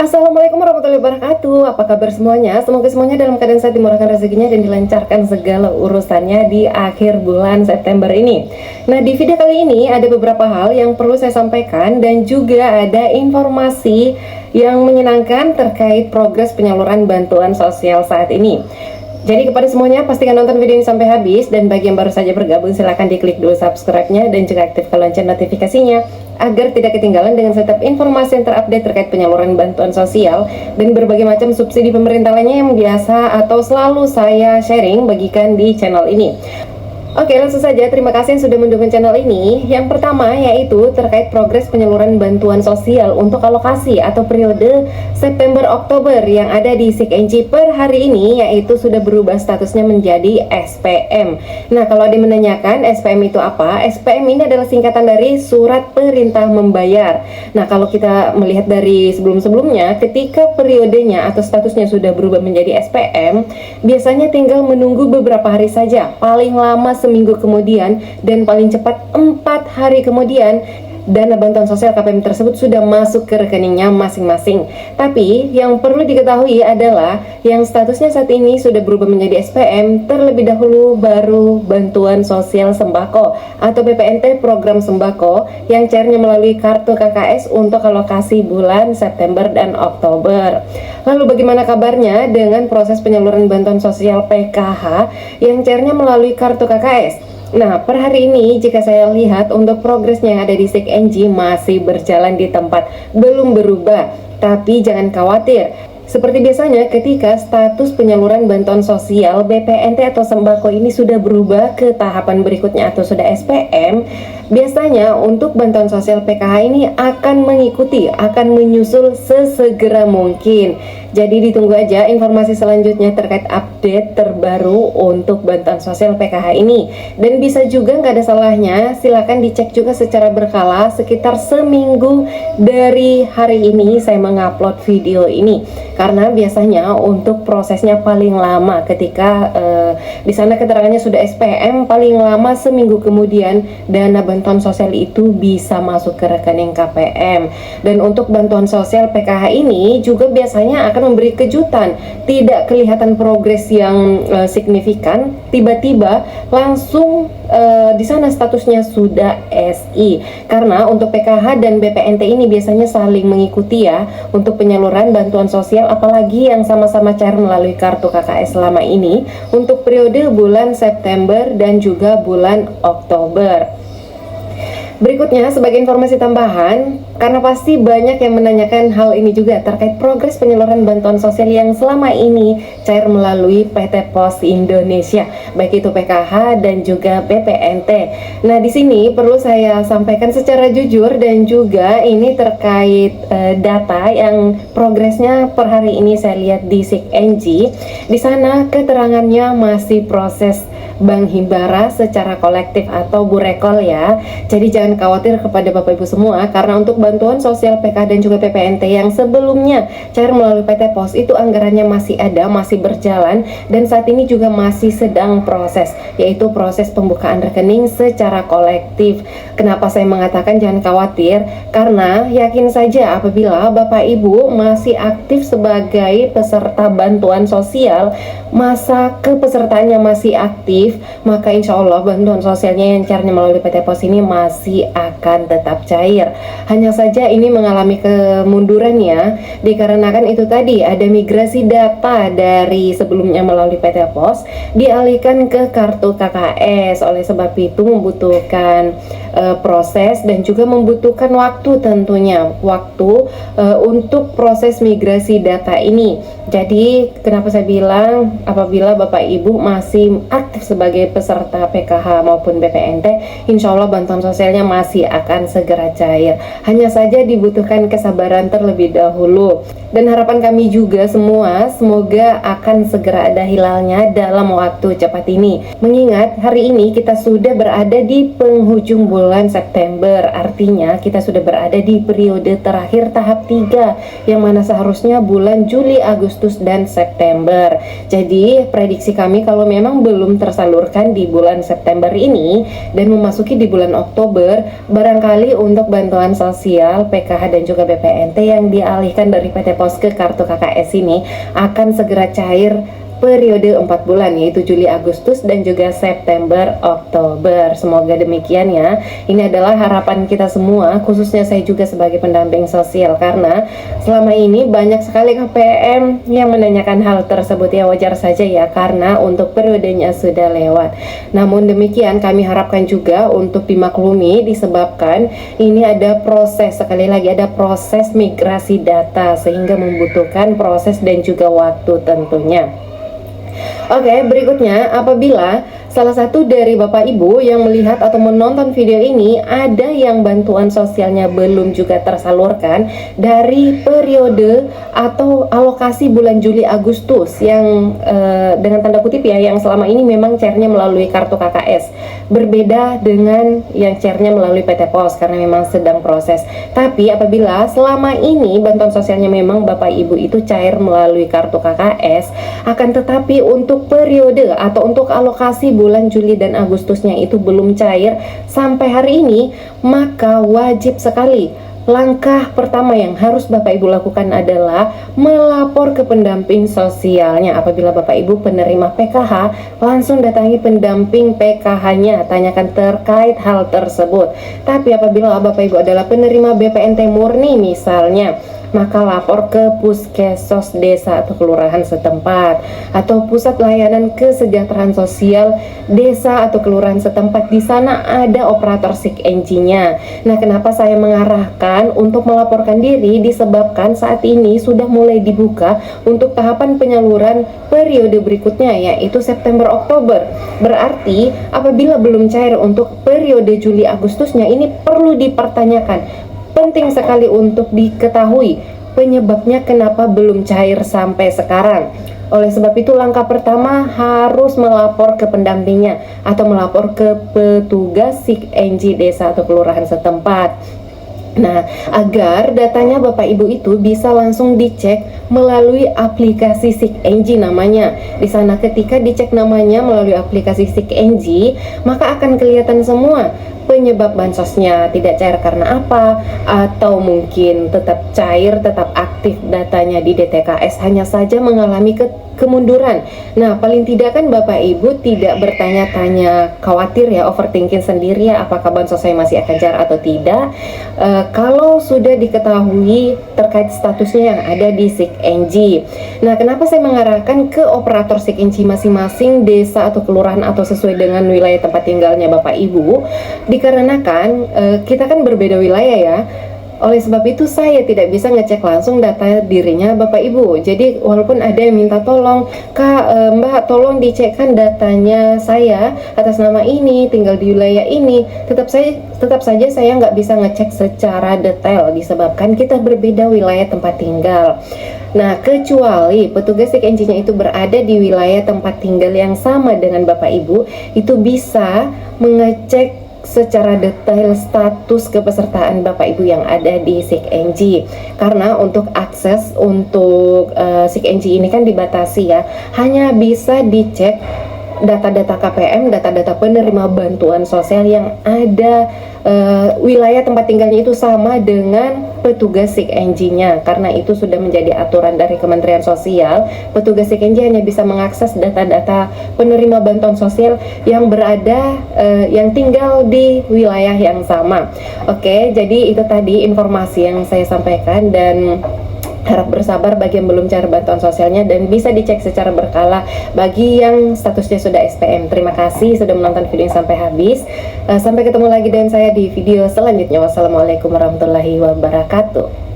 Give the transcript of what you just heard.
Assalamualaikum warahmatullahi wabarakatuh. Apa kabar semuanya? Semoga semuanya dalam keadaan sehat, dimurahkan rezekinya dan dilancarkan segala urusannya di akhir bulan September ini. Nah, di video kali ini ada beberapa hal yang perlu saya sampaikan dan juga ada informasi yang menyenangkan terkait progres penyaluran bantuan sosial saat ini. Jadi kepada semuanya pastikan nonton video ini sampai habis, dan bagi yang baru saja bergabung silahkan diklik dulu subscribe-nya dan juga aktifkan lonceng notifikasinya agar tidak ketinggalan dengan setiap informasi yang terupdate terkait penyaluran bantuan sosial dan berbagai macam subsidi pemerintah lainnya yang biasa atau selalu saya sharing bagikan di channel ini. Oke, langsung saja, terima kasih yang sudah mendukung channel ini. Yang pertama yaitu terkait progres penyaluran bantuan sosial untuk alokasi atau periode September-Oktober yang ada di SIKNJ per hari ini, yaitu sudah berubah statusnya menjadi SPM. Nah, kalau ada yang menanyakan SPM itu apa? SPM ini adalah singkatan dari Surat Perintah Membayar. Nah, kalau kita melihat dari sebelum-sebelumnya, ketika periodenya atau statusnya sudah berubah menjadi SPM, biasanya tinggal menunggu beberapa hari saja, paling lama seminggu kemudian dan paling cepat 4 hari kemudian dana bantuan sosial KPM tersebut sudah masuk ke rekeningnya masing-masing. Tapi yang perlu diketahui adalah yang statusnya saat ini sudah berubah menjadi SPM, terlebih dahulu baru bantuan sosial sembako atau BPNT program sembako yang cairnya melalui kartu KKS untuk alokasi bulan September dan Oktober. Lalu bagaimana kabarnya dengan proses penyaluran bantuan sosial PKH yang cairnya melalui kartu KKS? Nah, per hari ini jika saya lihat untuk progresnya yang ada di SIKNJ masih berjalan di tempat, belum berubah. Tapi jangan khawatir. Seperti biasanya ketika status penyaluran bantuan sosial BPNT atau sembako ini sudah berubah ke tahapan berikutnya atau sudah SPM, biasanya untuk bantuan sosial PKH ini akan mengikuti, akan menyusul sesegera mungkin. Jadi ditunggu aja informasi selanjutnya terkait update terbaru untuk bantuan sosial PKH ini. Dan bisa juga nggak ada salahnya, silakan dicek juga secara berkala sekitar seminggu dari hari ini saya mengupload video ini. Karena biasanya untuk prosesnya paling lama ketika di sana keterangannya sudah SPM, paling lama seminggu kemudian dana bantuan sosial itu bisa masuk ke rekening KPM. Dan untuk bantuan sosial PKH ini juga biasanya akan memberi kejutan, tidak kelihatan progres yang signifikan, tiba-tiba langsung di sana statusnya sudah SI. Karena untuk PKH dan BPNT ini biasanya saling mengikuti ya untuk penyaluran bantuan sosial, apalagi yang sama-sama cair melalui kartu KKS selama ini untuk periode bulan September dan juga bulan Oktober. Berikutnya sebagai informasi tambahan, karena pasti banyak yang menanyakan hal ini juga terkait progres penyaluran bantuan sosial yang selama ini cair melalui PT Pos Indonesia, baik itu PKH dan juga BPNT. Nah, di sini perlu saya sampaikan secara jujur dan juga ini terkait data yang progresnya per hari ini saya lihat di SIKNJ. Di sana keterangannya masih proses Bank Himbara secara kolektif atau burekol ya. Jadi jangan khawatir kepada Bapak Ibu semua, karena untuk bantuan sosial PK dan juga PPNT yang sebelumnya cair melalui PT Pos itu anggarannya masih ada, masih berjalan, dan saat ini juga masih sedang proses, yaitu proses pembukaan rekening secara kolektif. Kenapa saya mengatakan jangan khawatir? Karena yakin saja apabila Bapak Ibu masih aktif sebagai peserta bantuan sosial, masa kepesertaannya masih aktif, maka insya Allah bantuan sosialnya yang cairnya melalui PT Pos ini masih akan tetap cair. Hanya saja ini mengalami kemunduran ya, dikarenakan itu tadi ada migrasi data dari sebelumnya melalui PT Pos dialihkan ke kartu KKS. Oleh sebab itu membutuhkan proses dan juga membutuhkan waktu, tentunya waktu untuk proses migrasi data ini. Jadi kenapa saya bilang apabila Bapak Ibu masih aktif sebagai peserta PKH maupun BPNT, insya Allah bantuan sosialnya masih akan segera cair. Hanya saja dibutuhkan kesabaran terlebih dahulu. Dan harapan kami juga semua semoga akan segera ada hilalnya dalam waktu cepat ini. Mengingat hari ini kita sudah berada di penghujung bulan September, artinya kita sudah berada di periode terakhir tahap 3 yang mana seharusnya bulan Juli, Agustus, dan September. Jadi prediksi kami kalau memang belum tersambung tersalurkan di bulan September ini dan memasuki di bulan Oktober, barangkali untuk bantuan sosial, PKH dan juga BPNT yang dialihkan dari PT Pos ke kartu KKS ini akan segera cair periode 4 bulan, yaitu Juli, Agustus, dan juga September, Oktober. Semoga demikian ya. Ini adalah harapan kita semua, khususnya saya juga sebagai pendamping sosial, karena selama ini banyak sekali KPM yang menanyakan hal tersebut. Ya wajar saja ya, karena untuk periodenya sudah lewat. Namun demikian kami harapkan juga untuk dimaklumi disebabkan ini ada proses, sekali lagi ada proses migrasi data sehingga membutuhkan proses dan juga waktu tentunya. Oke, berikutnya apabila salah satu dari Bapak Ibu yang melihat atau menonton video ini ada yang bantuan sosialnya belum juga tersalurkan dari periode atau alokasi bulan Juli Agustus yang dengan tanda kutip ya, yang selama ini memang cairnya melalui kartu KKS, berbeda dengan yang cairnya melalui PT Pos karena memang sedang proses. Tapi apabila selama ini bantuan sosialnya memang Bapak Ibu itu cair melalui kartu KKS, akan tetapi untuk periode atau untuk alokasi bulan Juli dan Agustusnya itu belum cair sampai hari ini, maka wajib sekali langkah pertama yang harus Bapak Ibu lakukan adalah melapor ke pendamping sosialnya. Apabila Bapak Ibu penerima PKH, langsung datangi pendamping PKH-nya, tanyakan terkait hal tersebut. Tapi apabila Bapak Ibu adalah penerima BPNT murni misalnya, maka lapor ke puskesmas desa atau kelurahan setempat atau pusat layanan kesejahteraan sosial desa atau kelurahan setempat. Di sana ada operator SIK-NG-nya. Nah, kenapa saya mengarahkan untuk melaporkan diri? Disebabkan saat ini sudah mulai dibuka untuk tahapan penyaluran periode berikutnya, yaitu September Oktober. Berarti apabila belum cair untuk periode Juli Agustusnya, ini perlu dipertanyakan. Penting sekali untuk diketahui penyebabnya kenapa belum cair sampai sekarang. Oleh sebab itu langkah pertama harus melapor ke pendampingnya atau melapor ke petugas SIK-NG desa atau kelurahan setempat. Nah, agar datanya Bapak Ibu itu bisa langsung dicek melalui aplikasi SIK-NG namanya. Di sana ketika dicek namanya melalui aplikasi SIK-NG, maka akan kelihatan semua penyebab bansosnya tidak cair karena apa, atau mungkin tetap cair, tetap aktif datanya di DTKS, hanya saja mengalami kemunduran. Nah, paling tidak kan Bapak Ibu tidak bertanya-tanya, khawatir ya, overthinking sendiri ya, apakah bansos saya masih akan cair atau tidak. Kalau sudah diketahui terkait statusnya yang ada di SIK-NG. Nah, kenapa saya mengarahkan ke operator SIK-NG masing-masing desa atau kelurahan atau sesuai dengan wilayah tempat tinggalnya Bapak Ibu? Dikarenakan kita kan berbeda wilayah ya. Oleh sebab itu saya tidak bisa ngecek langsung data dirinya Bapak Ibu. Jadi walaupun ada yang minta tolong, Kak, Mbak tolong dicekkan datanya saya atas nama ini, tinggal di wilayah ini, tetap saja saya nggak bisa ngecek secara detail disebabkan kita berbeda wilayah tempat tinggal. Nah, kecuali petugas SIK-NG-nya itu berada di wilayah tempat tinggal yang sama dengan Bapak Ibu, itu bisa mengecek secara detail status kepesertaan Bapak Ibu yang ada di SIK-NG. Karena untuk akses untuk SIK-NG ini kan dibatasi ya, hanya bisa dicek data-data KPM, data-data penerima bantuan sosial yang ada wilayah tempat tinggalnya itu sama dengan petugas SIK-NG-nya. Karena itu sudah menjadi aturan dari Kementerian Sosial, petugas SIK-NG hanya bisa mengakses data-data penerima bantuan sosial yang berada yang tinggal di wilayah yang sama. Oke, jadi itu tadi informasi yang saya sampaikan, dan harap bersabar bagi yang belum cair bantuan sosialnya dan bisa dicek secara berkala bagi yang statusnya sudah SPM. Terima kasih sudah menonton video ini sampai habis. Sampai ketemu lagi dengan saya di video selanjutnya. Wassalamualaikum warahmatullahi wabarakatuh.